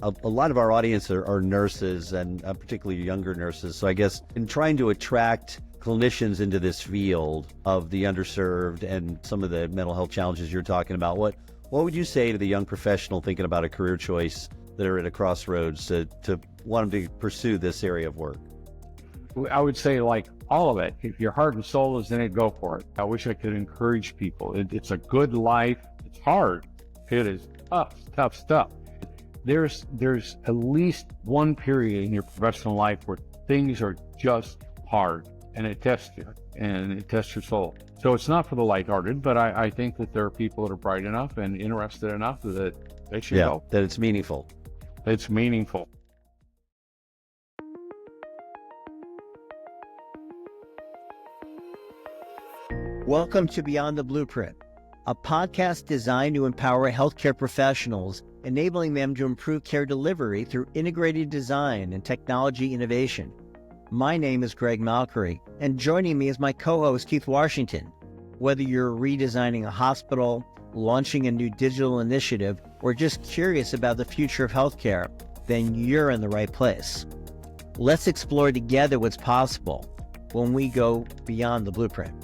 A lot of our audience are nurses and particularly younger nurses. So I guess in trying to attract clinicians into this field of the underserved and some of the mental health challenges you're talking about, what would you say to the young professional thinking about a career choice that are at a crossroads to want them to pursue this area of work? I would say, like, all of it. If your heart and soul is in it, go for it. I wish I could encourage people. It's a good life. It's hard. It is tough stuff. There's at least one period in your professional life where things are just hard, and it tests you, and it tests your soul. So it's not for the lighthearted, but I think that there are people that are bright enough and interested enough that they should go. That it's meaningful. It's meaningful. Welcome to Beyond the Blueprint, a podcast designed to empower healthcare professionals, enabling them to improve care delivery through integrated design and technology innovation. My name is Greg Malkery, and joining me is my co-host Keith Washington. Whether you're redesigning a hospital, launching a new digital initiative, or just curious about the future of healthcare, then you're in the right place. Let's explore together what's possible when we go beyond the blueprint.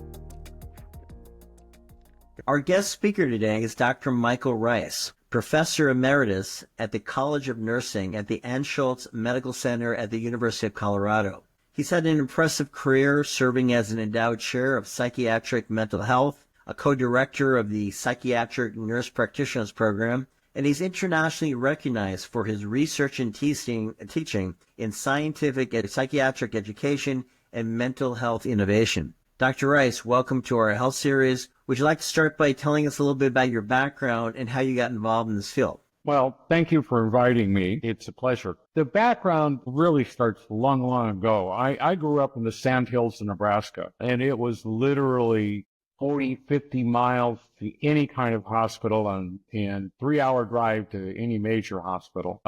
Our guest speaker today is Dr. Michael Rice, Professor Emeritus at the College of Nursing at the Anschutz Medical Center at the University of Colorado. He's had an impressive career serving as an endowed chair of psychiatric mental health, a co-director of the Psychiatric Nurse Practitioners Program, and he's internationally recognized for his research and teaching in scientific psychiatric education and mental health innovation. Dr. Rice, welcome to our health series. Would you like to start by telling us a little bit about your background and how you got involved in this field? Well, thank you for inviting me. It's a pleasure. The background really starts long ago. I grew up in the Sandhills of Nebraska, and it was literally 40, 50 miles to any kind of hospital and 3-hour drive to any major hospital.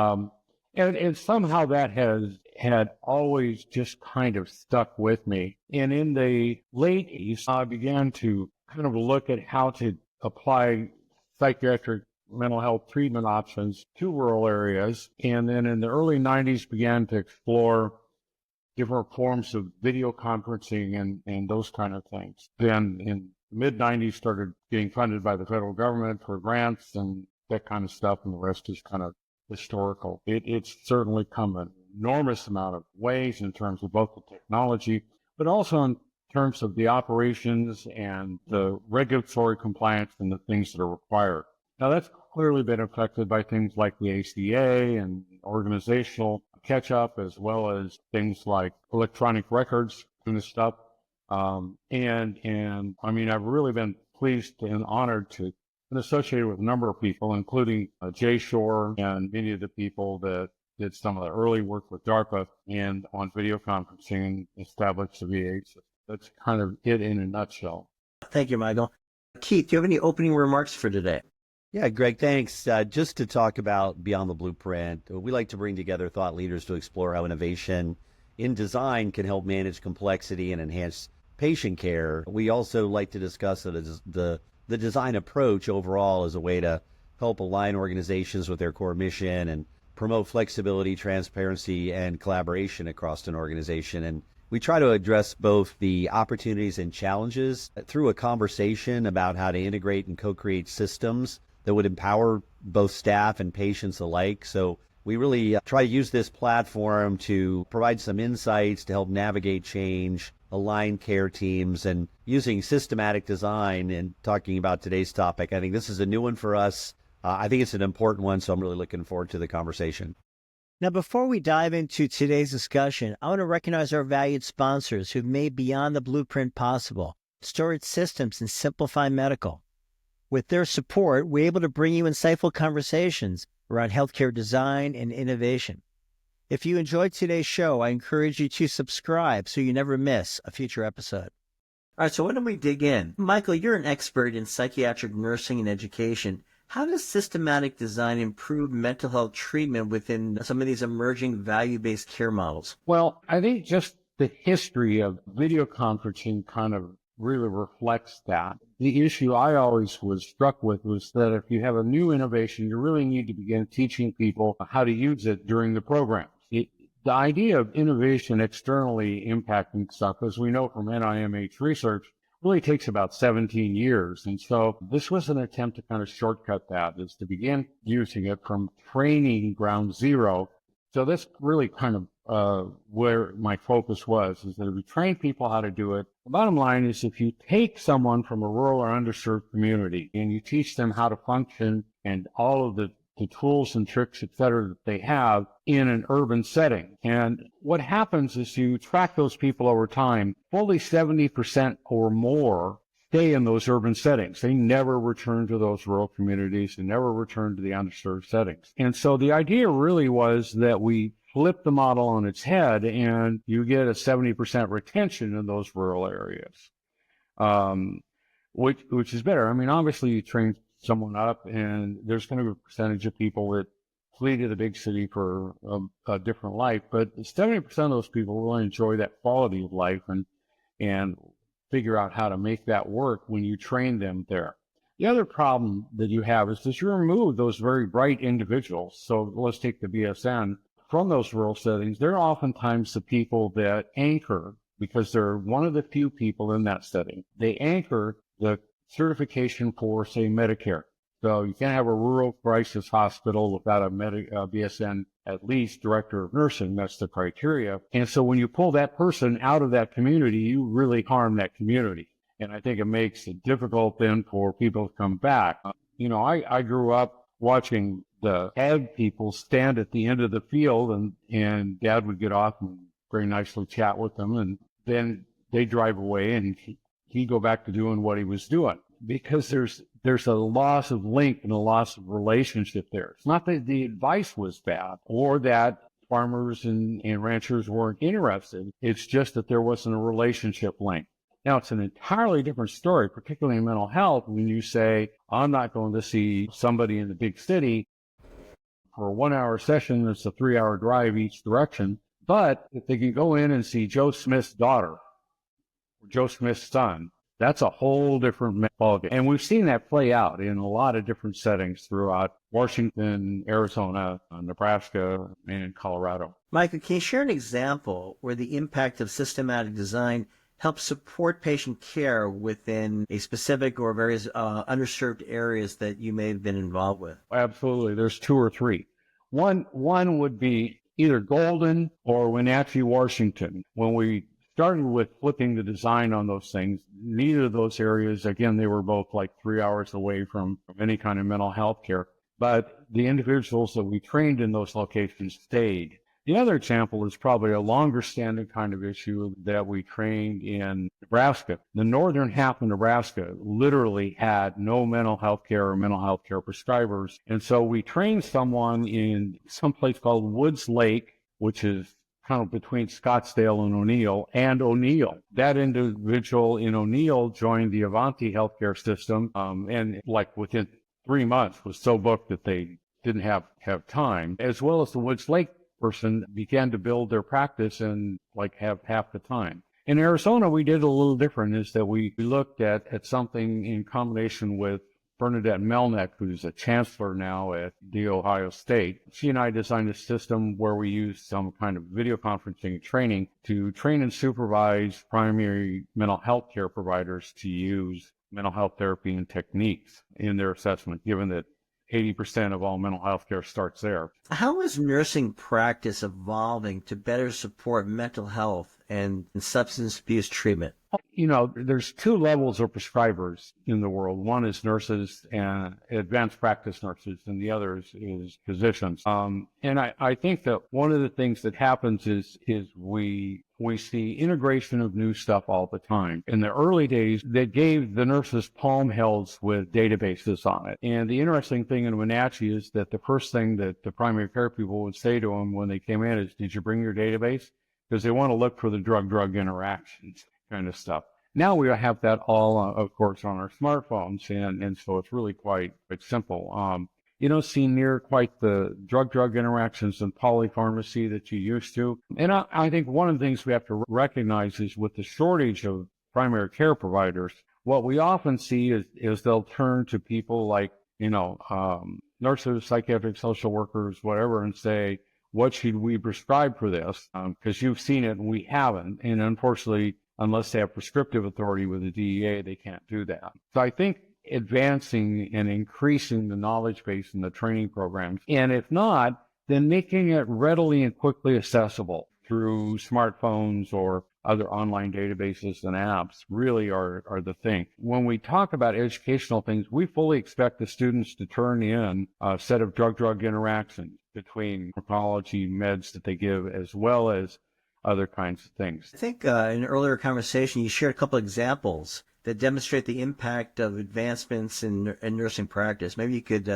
And somehow that had always just kind of stuck with me. And in the late 80s, I began to kind of look at how to apply psychiatric mental health treatment options to rural areas. And then in the early 90s, began to explore different forms of video conferencing and those kind of things. Then in the mid-90s, started getting funded by the federal government for grants and that kind of stuff, and the rest is kind of historical. It's certainly come an enormous amount of ways in terms of both the technology, but also in terms of the operations and the regulatory compliance and the things that are required. Now, that's clearly been affected by things like the ACA and organizational catch-up, as well as things like electronic records and this stuff. And I mean, I've really been pleased and honored to been associated with a number of people, including Jay Shore and many of the people that did some of the early work with DARPA and on video conferencing and established the VA system. That's kind of it in a nutshell. Thank you, Michael. Keith, do you have any opening remarks for today? Yeah, Greg, thanks. Just to talk about Beyond the Blueprint, we like to bring together thought leaders to explore how innovation in design can help manage complexity and enhance patient care. We also like to discuss the design approach overall as a way to help align organizations with their core mission and promote flexibility, transparency, and collaboration across an organization. And we try to address both the opportunities and challenges through a conversation about how to integrate and co-create systems that would empower both staff and patients alike. So we really try to use this platform to provide some insights to help navigate change, align care teams, and using systematic design. And talking about today's topic, I think this is a new one for us. I think it's an important one, so I'm really looking forward to the conversation. Now, before we dive into today's discussion, I want to recognize our valued sponsors who've made Beyond the Blueprint possible, Storage Systems and Simplify Medical. With their support, we're able to bring you insightful conversations around healthcare design and innovation. If you enjoyed today's show, I encourage you to subscribe so you never miss a future episode. All right, so why don't we dig in? Michael, you're an expert in psychiatric nursing and education. How does systematic design improve mental health treatment within some of these emerging value-based care models? Well, I think just the history of video conferencing kind of really reflects that. The issue I always was struck with was that if you have a new innovation, you really need to begin teaching people how to use it during the program. The idea of innovation externally impacting stuff, as we know from NIMH research, really takes about 17 years. And so this was an attempt to kind of shortcut that, is to begin using it from training ground zero. So that's really kind of where my focus was, is that if we train people how to do it, the bottom line is if you take someone from a rural or underserved community and you teach them how to function and all of the tools and tricks, et cetera, that they have in an urban setting. And what happens is you track those people over time, fully 70% or more stay in those urban settings. They never return to those rural communities and never return to the underserved settings. And so the idea really was that we flip the model on its head and you get a 70% retention in those rural areas, which is better. I mean, obviously you train someone up and there's going to be a percentage of people that flee to the big city for a different life, but 70% of those people really enjoy that quality of life and figure out how to make that work when you train them there. The other problem that you have is that you remove those very bright individuals. So let's take the BSN from those rural settings. They're oftentimes the people that anchor, because they're one of the few people in that setting. They anchor the certification for, say, Medicare. So you can't have a rural crisis hospital without a BSN, at least director of nursing. That's the criteria. And so when you pull that person out of that community, you really harm that community. And I think it makes it difficult then for people to come back. I grew up watching the ag people stand at the end of the field, and Dad would get off and very nicely chat with them, and then they drive away and he'd go back to doing what he was doing, because there's a loss of link and a loss of relationship there. It's not that the advice was bad or that farmers and ranchers weren't interested. It's just that there wasn't a relationship link. Now, it's an entirely different story, particularly in mental health, when you say, I'm not going to see somebody in the big city for a 1-hour session that's a 3-hour drive each direction. But if they can go in and see Joe Smith's daughter or Joe Smith's son, that's a whole different ballgame. And we've seen that play out in a lot of different settings throughout Washington, Arizona, Nebraska, and Colorado. Michael, can you share an example where the impact of systematic design helps support patient care within a specific or various underserved areas that you may have been involved with? Absolutely. There's 2 or 3. One would be either Golden or Wenatchee, Washington. When we started with flipping the design on those things, neither of those areas, again, they were both like 3 hours away from any kind of mental health care, but the individuals that we trained in those locations stayed. The other example is probably a longer standing kind of issue that we trained in Nebraska. The northern half of Nebraska literally had no mental health care or mental health care prescribers. And so we trained someone in some place called Woods Lake, which is kind of between Scottsdale and O'Neill. That individual in O'Neill joined the Avanti healthcare system, and like within 3 months was so booked that they didn't have time, as well as the Woods Lake person began to build their practice and like have half the time. In Arizona, we did a little different, is that we looked at something in combination with Bernadette Melnick, who's a chancellor now at The Ohio State. She and I designed a system where we used some kind of video conferencing training to train and supervise primary mental health care providers to use mental health therapy and techniques in their assessment, given that 80% of all mental health care starts there. How is nursing practice evolving to better support mental health and substance abuse treatment? There's 2 levels of prescribers in the world. One is nurses and advanced practice nurses, and the other is physicians. And I think that one of the things that happens is we see integration of new stuff all the time. In the early days, they gave the nurses palm helds with databases on it. And the interesting thing in Wenatchee is that the first thing that the primary care people would say to them when they came in is, did you bring your database? Because they want to look for the drug-drug interactions kind of stuff. Now we have that all, of course, on our smartphones, and so it's really quite simple. You don't see near quite the drug-drug interactions and polypharmacy that you used to. And I think one of the things we have to recognize is with the shortage of primary care providers, what we often see is they'll turn to people like, nurses, psychiatric social workers, whatever, and say, what should we prescribe for this? Because you've seen it and we haven't. And unfortunately, unless they have prescriptive authority with the DEA, they can't do that. So I think advancing and increasing the knowledge base in the training programs, and if not, then making it readily and quickly accessible through smartphones or other online databases and apps really are the thing. When we talk about educational things, we fully expect the students to turn in a set of drug-drug interactions between pharmacology meds that they give as well as other kinds of things. I think in an earlier conversation, you shared a couple examples that demonstrate the impact of advancements in nursing practice. Maybe you could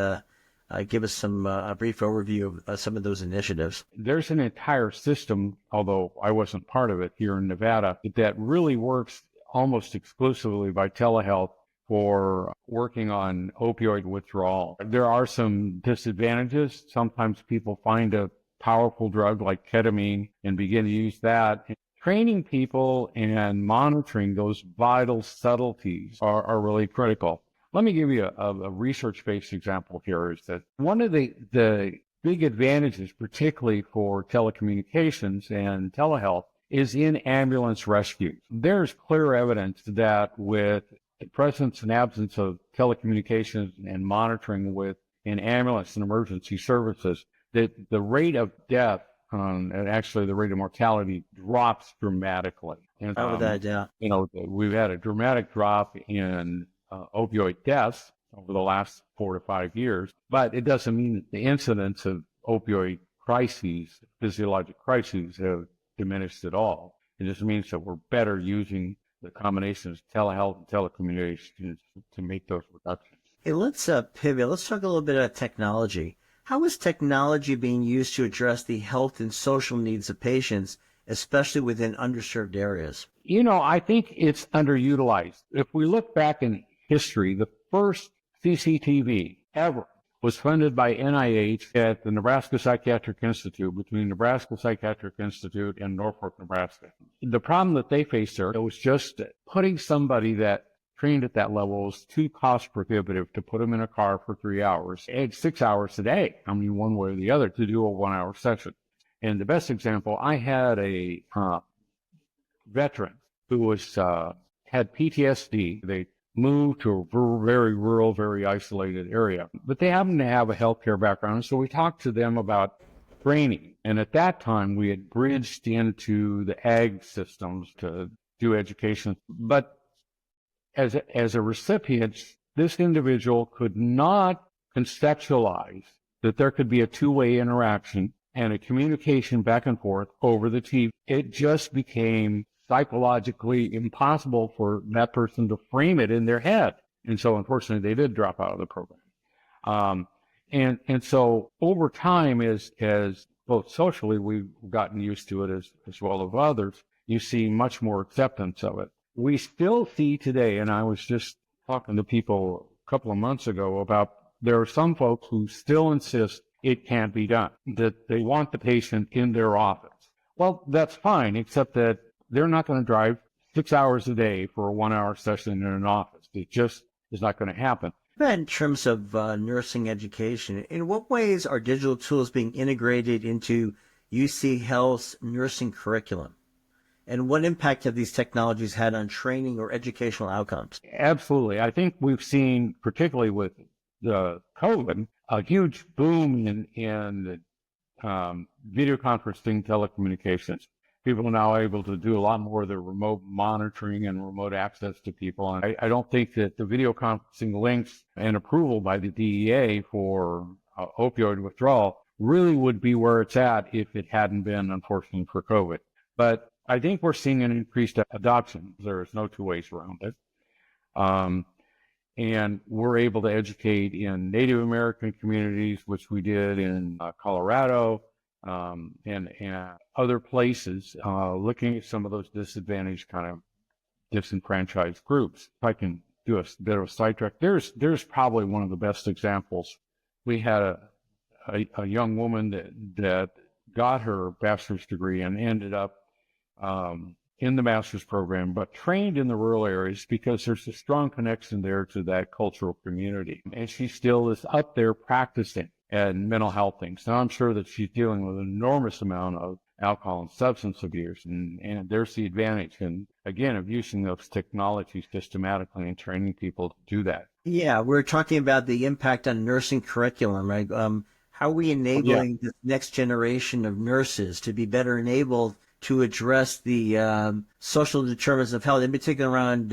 give us a brief overview of some of those initiatives. There's an entire system, although I wasn't part of it here in Nevada, that really works almost exclusively by telehealth for working on opioid withdrawal. There are some disadvantages. Sometimes people find a powerful drug like ketamine and begin to use that. Training people and monitoring those vital subtleties are really critical. Let me give you a research-based example here. Is that one of the big advantages, particularly for telecommunications and telehealth, is in ambulance rescue. There's clear evidence that with the presence and absence of telecommunications and monitoring in ambulance and emergency services, that the rate of death and actually the rate of mortality drops dramatically. And, Without a doubt. We've had a dramatic drop in opioid deaths over the last 4 to 5 years, but it doesn't mean that the incidence of opioid crises, physiologic crises, have diminished at all. It just means that we're better using the combination of telehealth and telecommunications to make those reductions. Hey, let's pivot. Let's talk a little bit about technology. How is technology being used to address the health and social needs of patients, especially within underserved areas? I think it's underutilized. If we look back in history, the first CCTV ever was funded by NIH at the Nebraska Psychiatric Institute, between Nebraska Psychiatric Institute and Norfolk, Nebraska. The problem that they faced there was just putting somebody that trained at that level was too cost prohibitive to put them in a car for 3 hours and 6 hours a day. One way or the other to do a 1 hour session. And the best example, I had a veteran who had PTSD. They moved to a very rural, very isolated area, but they happened to have a healthcare background. So we talked to them about training. And at that time, we had bridged into the ag systems to do education. But as a recipient, this individual could not conceptualize that there could be a two-way interaction and a communication back and forth over the TV. It just became psychologically impossible for that person to frame it in their head. And so unfortunately, they did drop out of the program. And so over time, as both socially, we've gotten used to it as well as others, you see much more acceptance of it. We still see today, and I was just talking to people a couple of months ago about there are some folks who still insist it can't be done, that they want the patient in their office. Well, that's fine, except that they're not going to drive 6 hours a day for a 1 hour session in an office. It just is not going to happen. But in terms of nursing education, in what ways are digital tools being integrated into UC Health's nursing curriculum? And what impact have these technologies had on training or educational outcomes? Absolutely. I think we've seen, particularly with the COVID, a huge boom in video conferencing telecommunications. People are now able to do a lot more of the remote monitoring and remote access to people. And I don't think that the video conferencing links and approval by the DEA for opioid withdrawal really would be where it's at if it hadn't been, unfortunately, for COVID. But I think we're seeing an increased adoption. There's no two ways around it. And we're able to educate in Native American communities, which we did in Colorado and other places, looking at some of those disadvantaged kind of disenfranchised groups. If I can do a bit of a sidetrack, there's probably one of the best examples. We had a young woman that got her bachelor's degree and ended up in the master's program, but trained in the rural areas because there's a strong connection there to that cultural community. And she still is up there practicing and mental health things. Now, I'm sure that she's dealing with an enormous amount of alcohol and substance abuse, and there's the advantage, and again, of using those technologies systematically and training people to do that. Yeah, we're talking about the impact on nursing curriculum, right? How are we enabling the next generation of nurses to be better enabled to address the social determinants of health, in particular around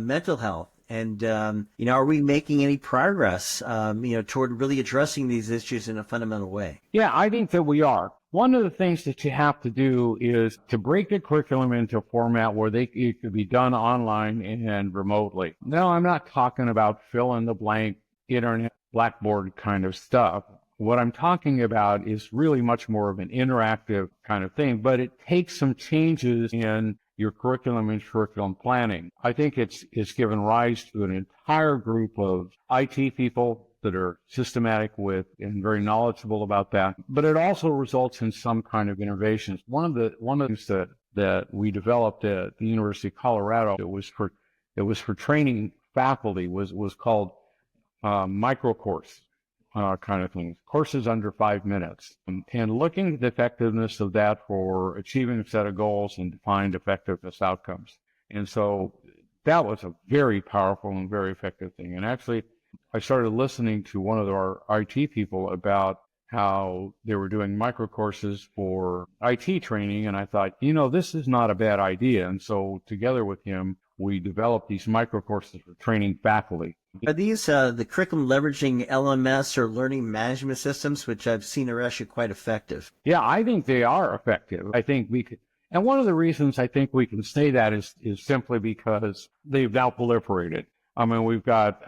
mental health? And, are we making any progress, toward really addressing these issues in a fundamental way? Yeah, I think that we are. One of the things that you have to do is to break the curriculum into a format where it could be done online and remotely. Now, I'm not talking about fill in the blank internet blackboard kind of stuff. What I'm talking about is really much more of an interactive kind of thing, but it takes some changes in your curriculum and curriculum planning. I think it's given rise to an entire group of IT people that are systematic with and very knowledgeable about that, but it also results in some kind of innovations. One of the things that we developed at the University of Colorado, it was for training faculty, was called micro course. Kind of things, courses under 5 minutes, and looking at the effectiveness of that for achieving a set of goals and defined effectiveness outcomes. And so that was a very powerful and very effective thing. And actually, I started listening to one of our IT people about how they were doing micro courses for IT training, and I thought, this is not a bad idea. And so together with him, we developed these micro courses for training faculty. Are these the curriculum leveraging LMS or learning management systems, which I've seen are actually quite effective? Yeah, I think they are effective. I think we could, and one of the reasons I think we can say that is simply because they've now proliferated. I mean, we've got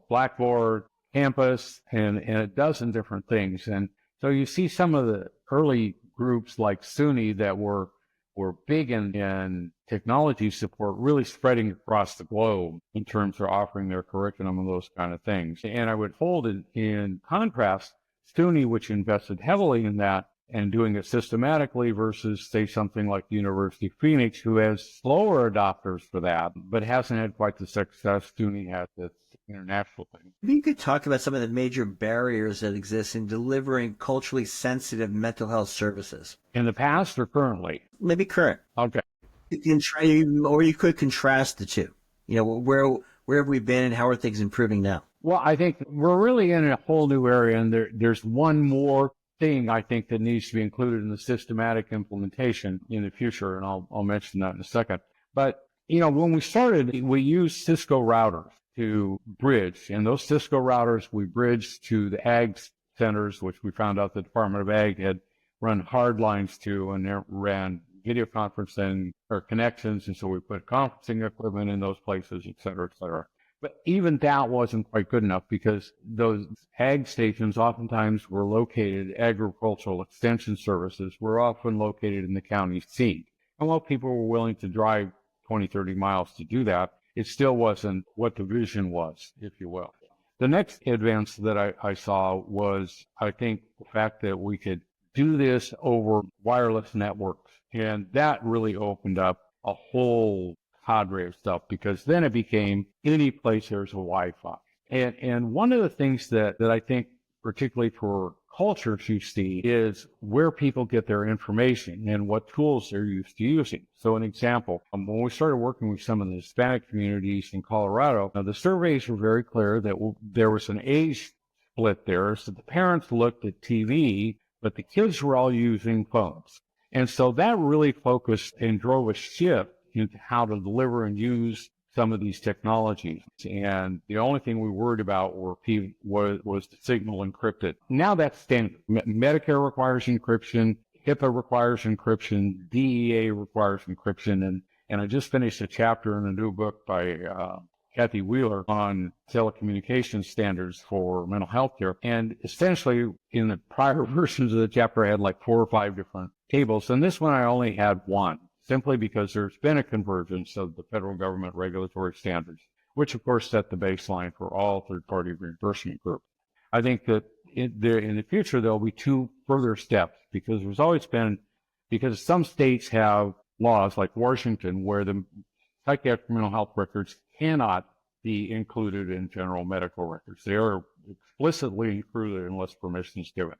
Blackboard, Campus, and a dozen different things. And so you see some of the early groups like SUNY that were big in technology support, really spreading across the globe in terms of offering their curriculum and those kind of things. And I would hold it in contrast, SUNY, which invested heavily in that and doing it systematically, versus, say, something like the University of Phoenix, who has slower adopters for that, but hasn't had quite the success SUNY has its international thing. Maybe you could talk about some of the major barriers that exist in delivering culturally sensitive mental health services. In the past or currently? Maybe current. Okay. Or you could contrast the two. Where have we been and how are things improving now? Well, I think we're really in a whole new area, and there's one more thing I think that needs to be included in the systematic implementation in the future, and I'll mention that in a second. But, when we started, we used Cisco routers to bridge, and those Cisco routers we bridged to the ag centers, which we found out the Department of Ag had run hard lines to, and they ran video conferencing or connections, and so we put conferencing equipment in those places, et cetera, et cetera. But even that wasn't quite good enough, because those ag stations oftentimes were located, agricultural extension services were often located in the county seat. And while people were willing to drive 20, 30 miles to do that, it still wasn't what the vision was, if you will. The next advance that I saw was, I think, the fact that we could do this over wireless networks. And that really opened up a whole cadre of stuff, because then it became any place there's a Wi-Fi. And one of the things that I think, particularly for cultures you see, is where people get their information and what tools they're used to using. So an example, when we started working with some of the Hispanic communities in Colorado, the surveys were very clear that there was an age split there. So the parents looked at TV, but the kids were all using phones. And so that really focused and drove a shift into how to deliver and use some of these technologies. And the only thing we worried about was the signal encrypted. Now that's standard. Medicare requires encryption, HIPAA requires encryption, DEA requires encryption, and I just finished a chapter in a new book by Kathy Wheeler on telecommunications standards for mental health care. And essentially, in the prior versions of the chapter, I had like 4 or 5 different tables, and this one I only had one, simply because there's been a convergence of the federal government regulatory standards, which of course set the baseline for all third-party reimbursement groups. I think that in the future, there'll be 2 further steps, because there's always been, because some states have laws like Washington where the psychiatric mental health records cannot be included in general medical records. They are explicitly included unless permission is given.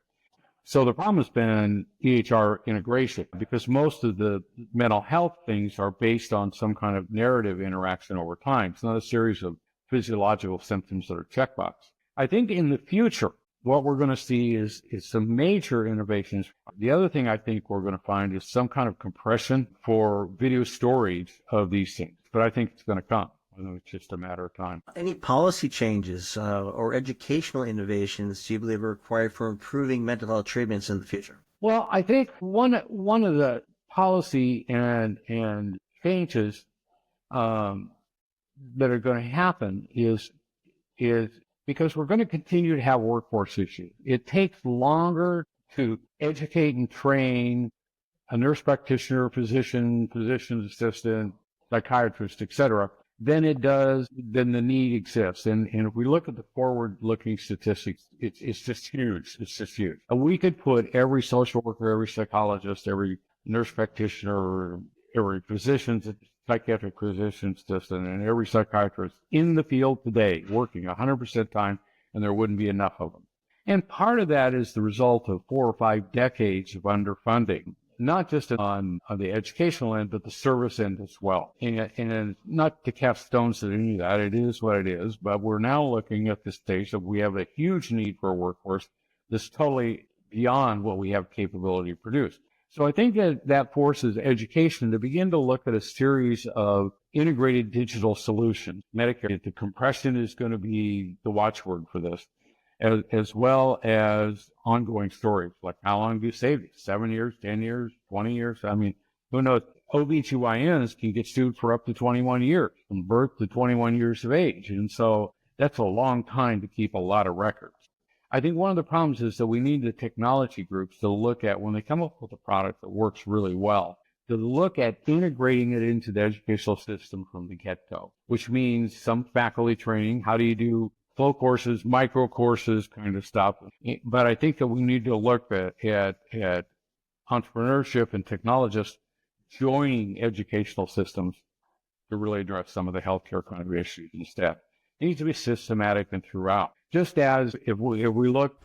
So the problem has been EHR integration because most of the mental health things are based on some kind of narrative interaction over time. It's not a series of physiological symptoms that are checkbox. I think in the future, what we're going to see is some major innovations. The other thing I think we're going to find is some kind of compression for video storage of these things. But I think it's going to come. I know it's just a matter of time. Any policy changes or educational innovations do you believe are required for improving mental health treatments in the future? Well, I think one of the policy and changes that are going to happen is because we're going to continue to have workforce issues. It takes longer to educate and train a nurse practitioner, physician assistant, psychiatrist, et cetera, than the need exists. And if we look at the forward-looking statistics, it's just huge. It's just huge. And we could put every social worker, every psychologist, every nurse practitioner, every physician, psychiatric physician assistant, and every psychiatrist in the field today working 100% time, and there wouldn't be enough of them. And part of that is the result of 4 or 5 decades of underfunding, not just on the educational end, but the service end as well. And not to cast stones at any of that, it is what it is, but we're now looking at the stage that we have a huge need for a workforce that's totally beyond what we have capability to produce. So I think that forces education to begin to look at a series of integrated digital solutions. Medicare, the compression is going to be the watchword for this, as well as ongoing storage, like how long do you save it? 7 years, 10 years, 20 years? I mean, who knows? OBGYNs can get sued for up to 21 years, from birth to 21 years of age. And so that's a long time to keep a lot of records. I think one of the problems is that we need the technology groups to look at, when they come up with a product that works really well, to look at integrating it into the educational system from the get-go, which means some faculty training. How do you do flow courses, micro courses, kind of stuff? But I think that we need to look at entrepreneurship and technologists joining educational systems to really address some of the healthcare kind of issues instead. It needs to be systematic and throughout. Just as if we look,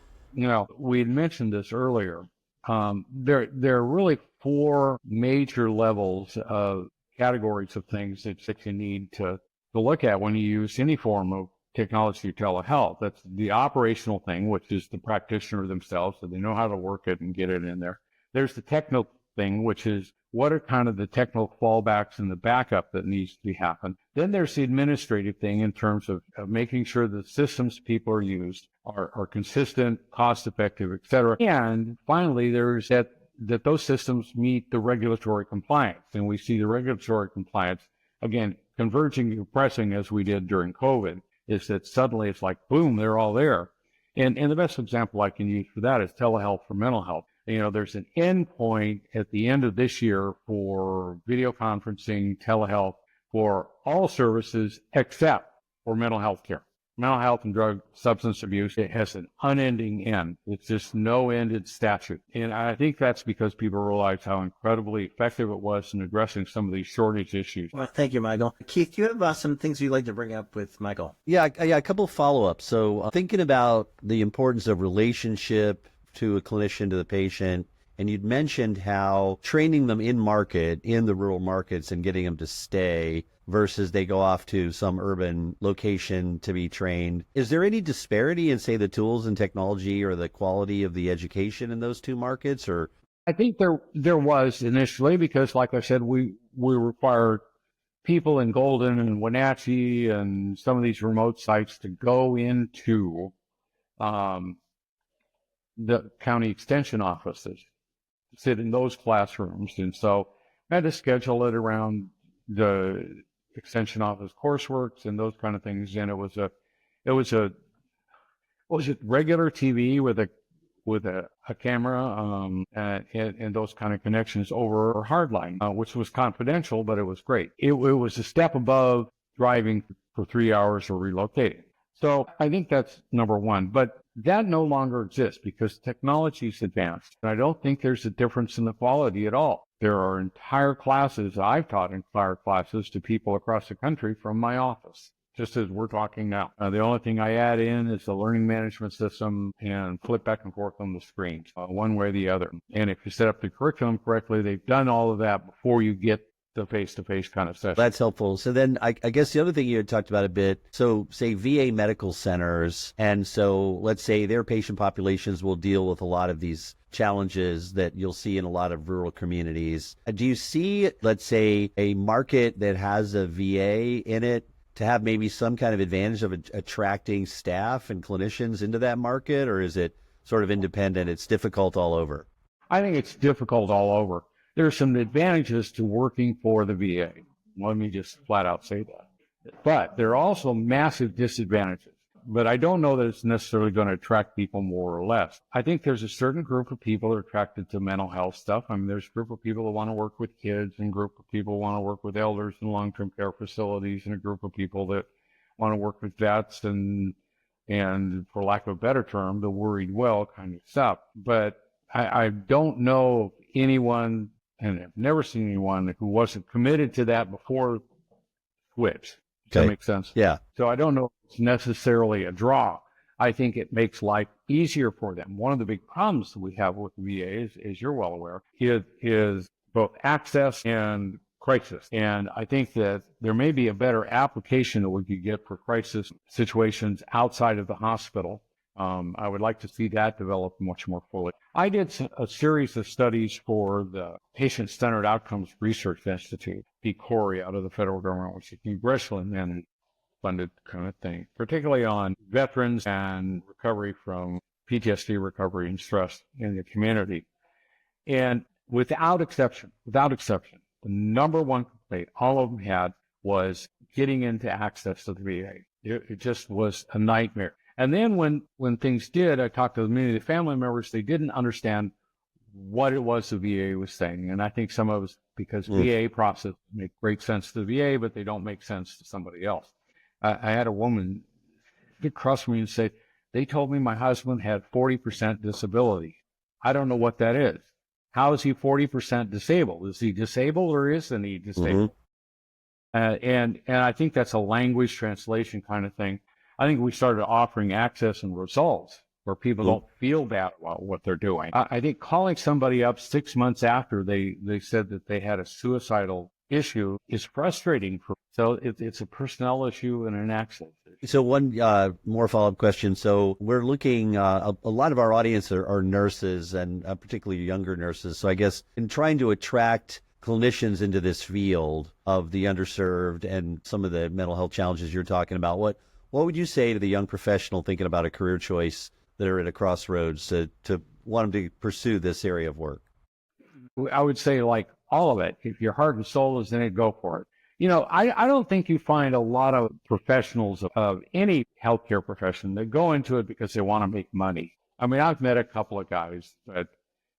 we had mentioned this earlier, there are really 4 major levels of categories of things that you need to look at when you use any form of technology telehealth. That's the operational thing, which is the practitioner themselves, so they know how to work it and get it in there. There's the technical thing, which is what are kind of the technical fallbacks and the backup that needs to happen. Then there's the administrative thing in terms of making sure the systems people are used are consistent, cost-effective, et cetera. And finally, there's that those systems meet the regulatory compliance. And we see the regulatory compliance, again, converging and compressing as we did during COVID, is that suddenly it's like, boom, they're all there. And the best example I can use for that is telehealth for mental health. There's an endpoint at the end of this year for video conferencing, telehealth, for all services except for mental health care. Mental health and drug substance abuse, it has an unending end. It's just no ended statute. And I think that's because people realize how incredibly effective it was in addressing some of these shortage issues. Well, thank you, Michael. Keith, you have some things you'd like to bring up with Michael? Yeah, a couple of follow-ups. So thinking about the importance of relationship to a clinician, to the patient, and you'd mentioned how training them in market, in the rural markets, and getting them to stay versus they go off to some urban location to be trained. Is there any disparity in, say, the tools and technology or the quality of the education in those 2 markets? Or I think there was initially, because like I said, we required people in Golden and Wenatchee and some of these remote sites to go into the county extension offices, sit in those classrooms. And so I had to schedule it around the extension office coursework and those kind of things. And it was a regular TV with a camera and those kind of connections over hardline, which was confidential, but it was great. It was a step above driving for 3 hours or relocating. So I think that's number one. But that no longer exists because technology's advanced. And I don't think there's a difference in the quality at all. There are entire classes, I've taught entire classes to people across the country from my office, just as we're talking now. The only thing I add in is the learning management system and flip back and forth on the screens, one way or the other. And if you set up the curriculum correctly, they've done all of that before you get the face-to-face kind of session. That's helpful. So then I guess the other thing you had talked about a bit, so say VA medical centers, and so let's say their patient populations will deal with a lot of these challenges that you'll see in a lot of rural communities. Do you see, let's say, a market that has a VA in it to have maybe some kind of advantage of attracting staff and clinicians into that market, or is it sort of independent? It's difficult all over? I think it's difficult all over. There are some advantages to working for the VA. Let me just flat out say that. But there are also massive disadvantages. But I don't know that it's necessarily going to attract people more or less. I think there's a certain group of people that are attracted to mental health stuff. I mean, there's a group of people that want to work with kids, and a group of people who want to work with elders in long-term care facilities, and a group of people that want to work with vets and for lack of a better term, the worried well kind of stuff. But I don't know if anyone, and I've never seen anyone who wasn't committed to that before switch. Does that make sense? Yeah. So I don't know if it's necessarily a draw. I think it makes life easier for them. One of the big problems that we have with the VA, as you're well aware, is both access and crisis. And I think that there may be a better application that we could get for crisis situations outside of the hospital. I would like to see that develop much more fully. I did a series of studies for the Patient-Centered Outcomes Research Institute, PCORI, out of the federal government, which is congressionally funded kind of thing, particularly on veterans and recovery from PTSD recovery and stress in the community. And without exception, the number one complaint all of them had was getting into access to the VA. It just was a nightmare. And then when things did, I talked to many of the family members, they didn't understand what it was the VA was saying. And I think some of it was because VA processes make great sense to the VA, but they don't make sense to somebody else. I had a woman cross me and say, they told me my husband had 40% disability. I don't know what that is. How is he 40% disabled? Is he disabled or isn't he disabled? And I think that's a language translation kind of thing. I think we started offering access and results where people don't feel bad about what they're doing. I think calling somebody up 6 months after they said that they had a suicidal issue is frustrating. So it's a personnel issue and an access issue. So one more follow-up question. So we're looking, a lot of our audience are nurses, and particularly younger nurses. So I guess in trying to attract clinicians into this field of the underserved and some of the mental health challenges you're talking about, what would you say to the young professional thinking about a career choice that are at a crossroads to want them to pursue this area of work? I would say, like all of it, if your heart and soul is in it, go for it. You know, I don't think you find a lot of professionals of any healthcare profession that go into it because they want to make money. I mean, I've met a couple of guys, but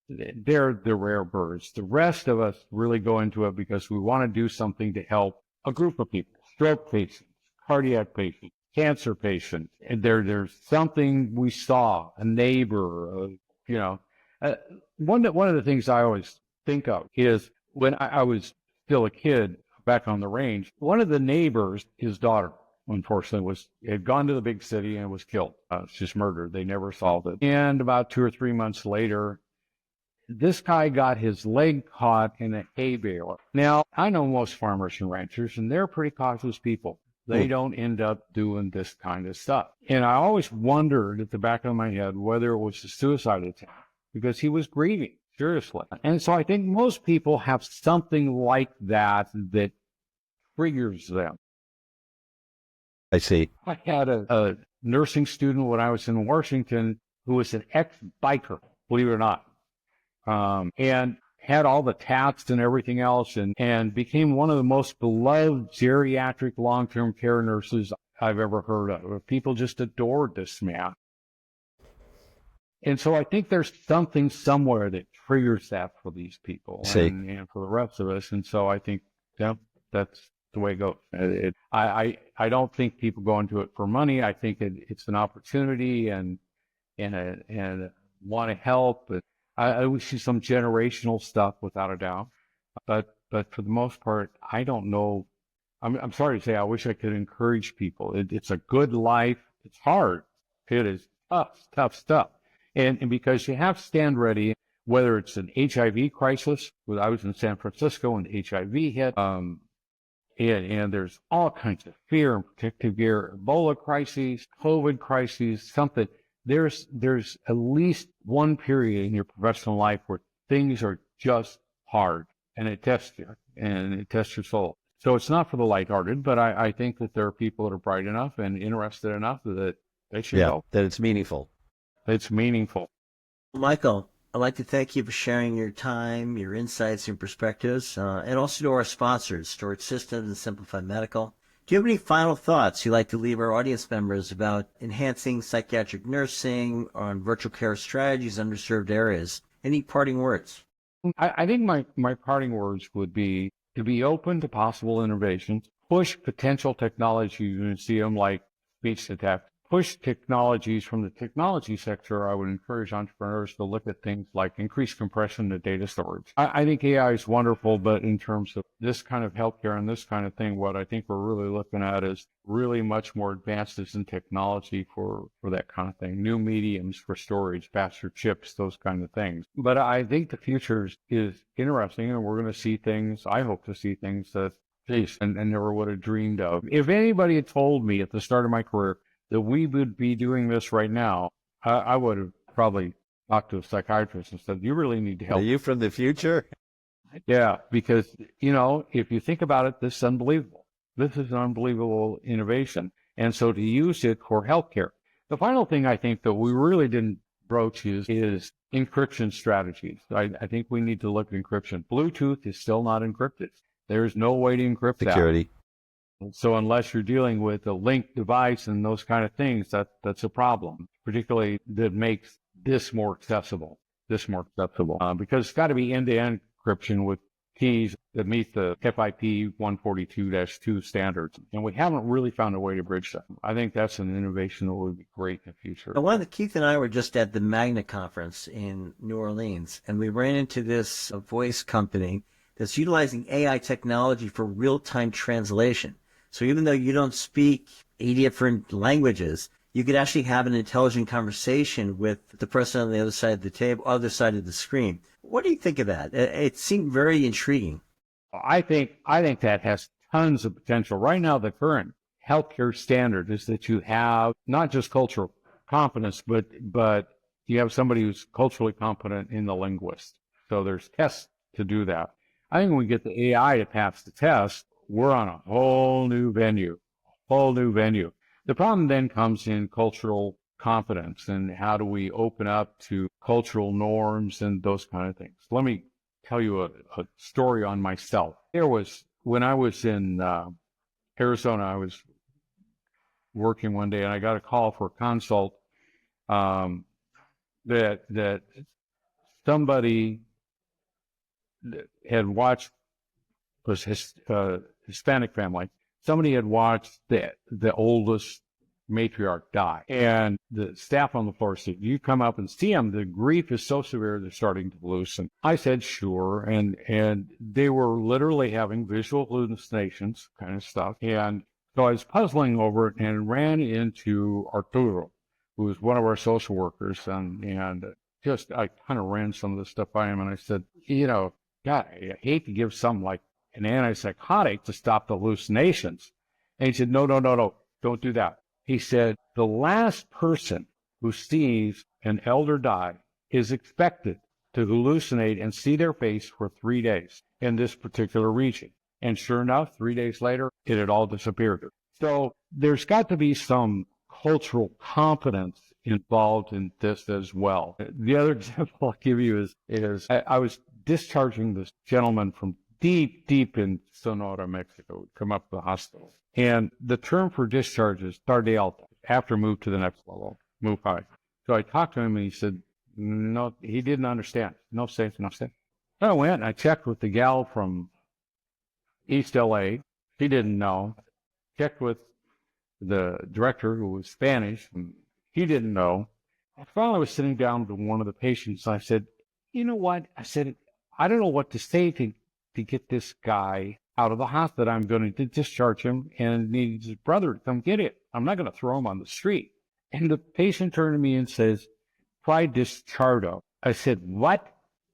they're the rare birds. The rest of us really go into it because we want to do something to help a group of people: stroke patients, cardiac patients, cancer patients. And there's something we saw, a neighbor, one of the things I always think of is when I was still a kid back on the range, one of the neighbors, his daughter, unfortunately, had gone to the big city and was killed. Just murdered. They never solved it. And about 2 or 3 months later, this guy got his leg caught in a hay baler. Now, I know most farmers and ranchers, and they're pretty cautious people. They don't end up doing this kind of stuff. And I always wondered at the back of my head whether it was a suicide attempt because he was grieving, seriously. And so I think most people have something like that that triggers them. I see. I had a nursing student when I was in Washington who was an ex-biker, believe it or not, and had all the tats and everything else, and became one of the most beloved geriatric long-term care nurses I've ever heard of. People just adored this man. And so I think there's something somewhere that triggers that for these people and for the rest of us. And so I think that's the way it goes. I don't think people go into it for money. I think it's an opportunity and want to help. But we see some generational stuff without a doubt. But for the most part, I don't know. I'm sorry to say, I wish I could encourage people. It's a good life. It's hard. It is tough stuff. And because you have to stand ready, whether it's an HIV crisis. I was in San Francisco when HIV hit. And there's all kinds of fear and protective gear, Ebola crises, COVID crises, something. There's at least one period in your professional life where things are just hard, and it tests you, and it tests your soul. So it's not for the lighthearted, but I think that there are people that are bright enough and interested enough that they should go. That it's meaningful. It's meaningful. Michael, I'd like to thank you for sharing your time, your insights, and perspectives, and also to our sponsors, Storage Systems and Simplify Medical. Do you have any final thoughts you'd like to leave our audience members about enhancing psychiatric nursing or on virtual care strategies in underserved areas? Any parting words? I think my parting words would be to be open to possible innovations, push potential technologies, you see them like speech to text, push technologies from the technology sector. I would encourage entrepreneurs to look at things like increased compression to data storage. I think AI is wonderful, but in terms of this kind of healthcare and this kind of thing, what I think we're really looking at is really much more advances in technology for that kind of thing, new mediums for storage, faster chips, those kind of things. But I think the future is interesting, and we're going to see things, I hope to see things that, geez, and never would have dreamed of. If anybody had told me at the start of my career that we would be doing this right now, I would have probably talked to a psychiatrist and said, you really need to help. Are you from the future? Yeah, because, if you think about it, this is unbelievable. This is an unbelievable innovation. And so to use it for healthcare. The final thing I think that we really didn't broach is encryption strategies. I think we need to look at encryption. Bluetooth is still not encrypted. There's no way to encrypt Security. that. So unless you're dealing with a linked device and those kind of things, that's a problem, particularly that makes this more accessible, because it's got to be end-to-end encryption with keys that meet the FIP 142-2 standards. And we haven't really found a way to bridge that. I think that's an innovation that would be great in the future. Keith and I were just at the Magna conference in New Orleans, and we ran into this voice company that's utilizing AI technology for real-time translation. So even though you don't speak 80 different languages, you could actually have an intelligent conversation with the person on the other side of the table, other side of the screen. What do you think of that? It seemed very intriguing. I think that has tons of potential. Right now, the current healthcare standard is that you have not just cultural competence, but you have somebody who's culturally competent in the linguist. So there's tests to do that. I think when we get the AI to pass the test, we're on a whole new venue. The problem then comes in cultural competence and how do we open up to cultural norms and those kind of things. Let me tell you a story on myself. When I was in Arizona, I was working one day and I got a call for a consult that somebody had watched, was Hispanic family. Somebody had watched the oldest matriarch die, and the staff on the floor said, "You come up and see him. The grief is so severe they're starting to loosen." I said, "Sure," and they were literally having visual hallucinations, kind of stuff. And so I was puzzling over it and ran into Arturo, who was one of our social workers, and just I kind of ran some of the stuff by him, and I said, God, I hate to give some like an antipsychotic to stop the hallucinations. And he said, no, don't do that. He said, the last person who sees an elder die is expected to hallucinate and see their face for 3 days in this particular region. And sure enough, 3 days later, it had all disappeared. So there's got to be some cultural competence involved in this as well. The other example I'll give you is I was discharging this gentleman from deep in Sonora, Mexico, come up to the hospital. And the term for discharge is tarde alta, after move to the next level, move high. So I talked to him and he said, no, he didn't understand. No sense. So I went and I checked with the gal from East LA, She didn't know. Checked with the director, who was Spanish, and he didn't know. And finally, I was sitting down with one of the patients. I said, "You know what?" I said, "I don't know what to say to get this guy out of the hospital. I'm going to discharge him and need his brother to come get it. I'm not going to throw him on the street." And the patient turned to me and says, "Try dischardo." I said, "What?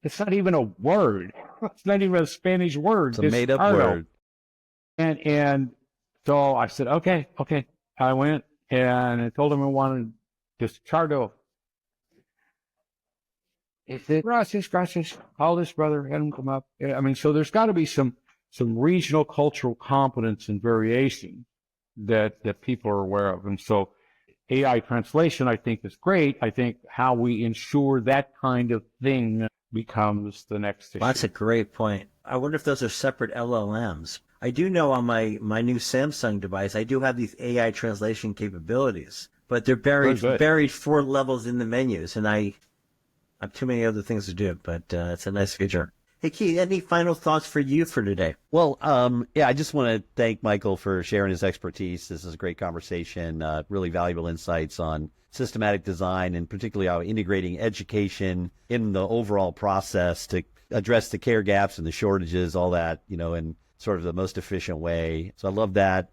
It's not even a word. It's not even a Spanish word. It's a made-up Dischardo." word. And so I said, okay. I went and I told him I wanted dischardo. He said, gracias. Call this brother, had him come up. I mean, so there's got to be some regional cultural competence and variation that people are aware of. And so AI translation, I think, is great. I think how we ensure that kind of thing becomes the next issue. Well, that's a great point. I wonder if those are separate LLMs. I do know on my new Samsung device, I do have these AI translation capabilities, but they're buried 4 levels in the menus, and I have too many other things to do, but it's a nice feature. Hey, Keith, any final thoughts for you for today? Well, yeah, I just want to thank Michael for sharing his expertise. This is a great conversation, really valuable insights on systematic design, and particularly how integrating education in the overall process to address the care gaps and the shortages, all that, in sort of the most efficient way. So I love that.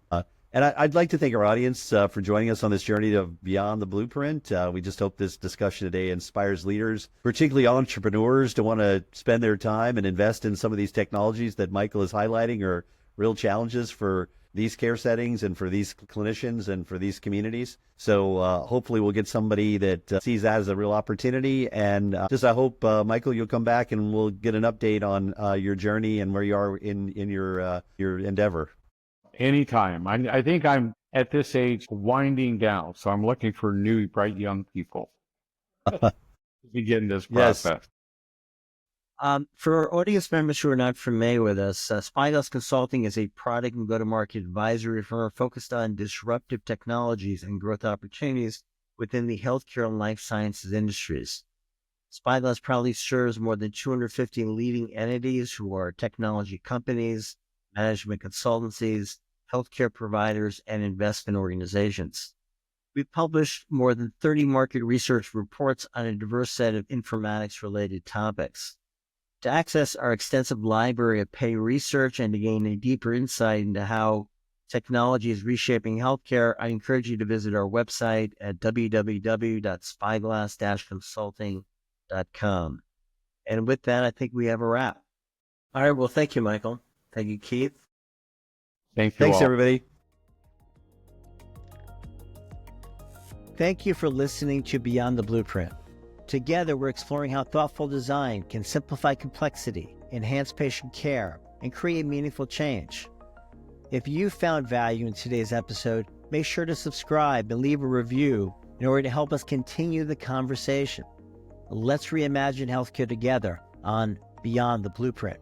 And I'd like to thank our audience for joining us on this journey to Beyond the Blueprint. We just hope this discussion today inspires leaders, particularly entrepreneurs, to want to spend their time and invest in some of these technologies that Michael is highlighting are real challenges for these care settings and for these clinicians and for these communities. So hopefully we'll get somebody that sees that as a real opportunity. And I hope, Michael, you'll come back and we'll get an update on your journey and where you are in your endeavor. Anytime. I think I'm at this age winding down, so I'm looking for new, bright young people to begin this process. For our audience members who are not familiar with us, Spyglass Consulting is a product and go-to-market advisory firm focused on disruptive technologies and growth opportunities within the healthcare and life sciences industries. Spyglass proudly serves more than 250 leading entities who are technology companies, management consultancies, healthcare providers, and investment organizations. We've published more than 30 market research reports on a diverse set of informatics-related topics. To access our extensive library of paid research and to gain a deeper insight into how technology is reshaping healthcare, I encourage you to visit our website at www.spyglass-consulting.com. And with that, I think we have a wrap. All right. Well, thank you, Michael. Thank you, Keith. Thanks, everybody. Thank you for listening to Beyond the Blueprint. Together, we're exploring how thoughtful design can simplify complexity, enhance patient care, and create meaningful change. If you found value in today's episode, make sure to subscribe and leave a review in order to help us continue the conversation. Let's reimagine healthcare together on Beyond the Blueprint.